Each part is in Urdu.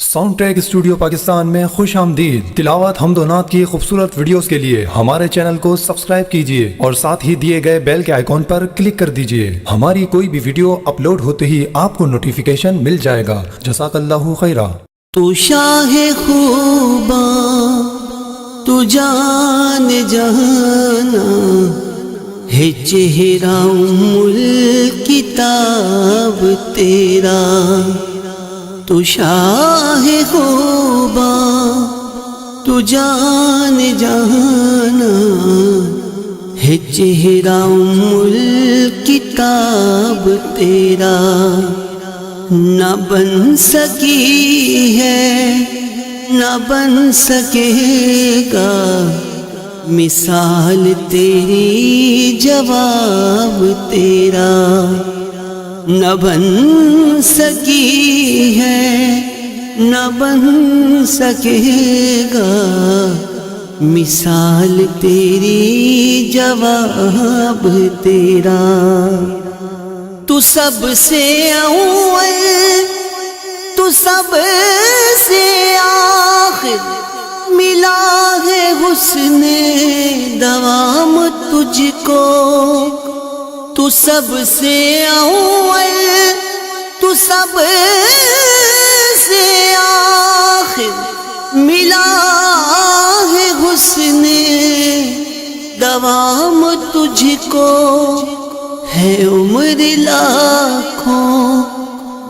ساؤنڈ ٹریک اسٹوڈیو پاکستان میں خوش آمدید۔ تلاوت حمد و نعت کی خوبصورت ویڈیوز کے لیے ہمارے چینل کو سبسکرائب کیجئے اور ساتھ ہی دیے گئے بیل کے آئیکن پر کلک کر دیجئے۔ ہماری کوئی بھی ویڈیو اپلوڈ ہوتے ہی آپ کو نوٹیفیکیشن مل جائے گا۔ جزاک اللہ خیرہ۔ تو شاہ خوباں تو جان جہانا ہے، چہرہ الکتاب تیرا۔ تو شاہ خوباں تو جان جہانا ہے، چہرہ الکتاب تیرا۔ نہ بن سکی ہے نہ بن سکے گا مثال تیری، جواب تیرا۔ نہ بن سکی ہے نہ بن سکے گا مثال تیری، جواب تیرا۔ تو سب سے اول تو سب سے آخر، ملا ہے حسن دوام تجھ کو۔ تو سب سے اول تو سب سے آخر، ملا ہے حسن دوام تجھ کو۔ ہے عمر لاکھوں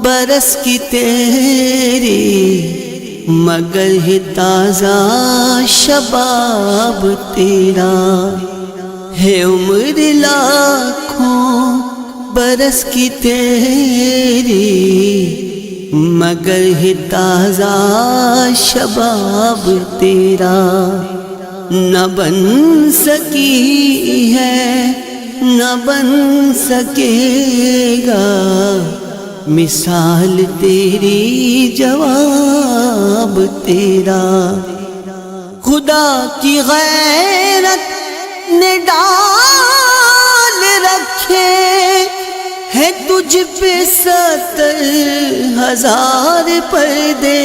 برس کی تیری، مگر ہے تازہ شباب تیرا۔ ہے عمر لاکھوں برس کی تیری، مگر ہے تازہ شباب تیرا۔ نہ بن سکی ہے نہ بن سکے گا مثال تیری، جواب تیرا۔ خدا کی غیرت نے ڈال رکھے ہے تجھ پہ 70,000 پردے۔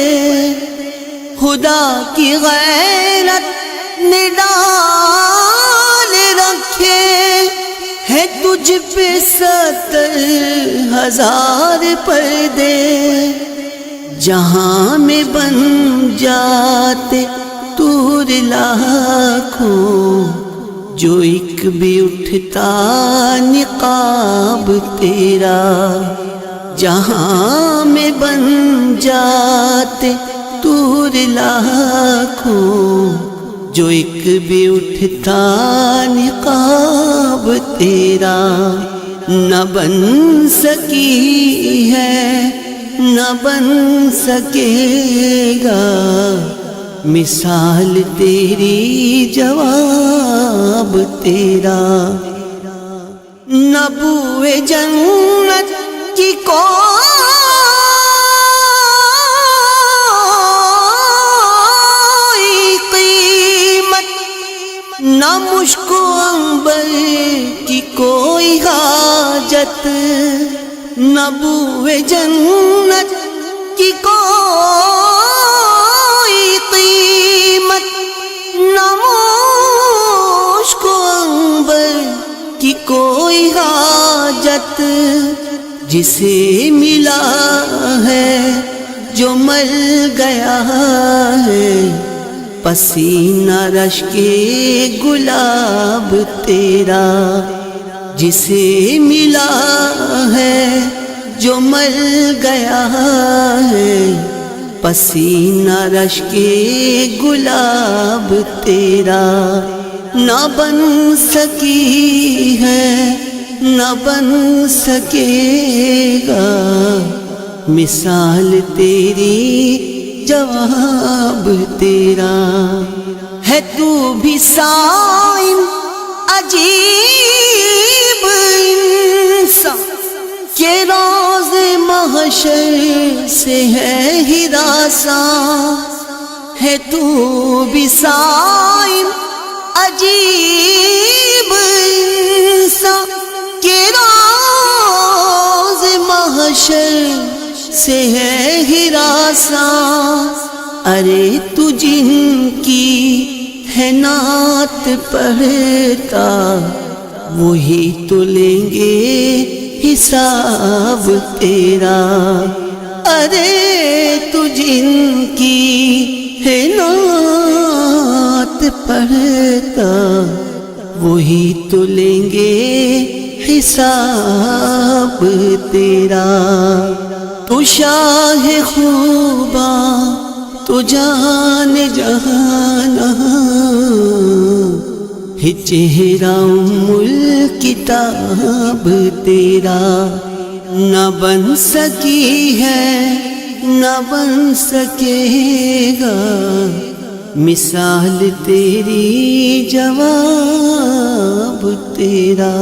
خدا کی غیرت نے ڈال رکھے ہے تجھ پہ 70,000 پردے۔ جہاں میں بن جاتے طور لاکھوں، جو ایک بھی اٹھتا نقاب تیرا۔ جہاں میں بن جاتے طور لاکھوں، جو ایک بھی اٹھتا نقاب تیرا۔ نہ بن سکی ہے نہ بن سکے گا مثال تیری، جواب تیرا۔ نہ بوئے جنت کی نہ مشک و عنبر کی کوئی حاجت، نہ بوئے جنت کی کوئی قیمت، نہ مشک و عنبر کی کوئی حاجت۔ جسے ملا ہے جو مل گیا ہے، پسینہ رش کے گلاب تیرا۔ جسے ملا ہے جو مل گیا ہے، پسینہ رش کے گلاب تیرا۔ نہ بن سکی ہے نہ بن سکے گا مثال تیری، جواب تیرا۔ ہے تو بھی سائن عجیب انسان کہ روز محشر سے ہے ہراساں۔ ہے تو بھی سائن عجیب انسان کہ روز محشر سے ہے ہراساں۔ ارے تو جن کی ہے نعت پڑھتا وہی تو لیں گے حساب تیرا، ارے تو جن کی ہے نعت پڑھتا وہی تو لیں گے حساب تیرا۔ تو شاہ خوباں تو جان جہاں ہے چہرہ الکتاب تیرا، نہ بن سکی ہے نہ بن سکے گا مثال تیری جواب تیرا۔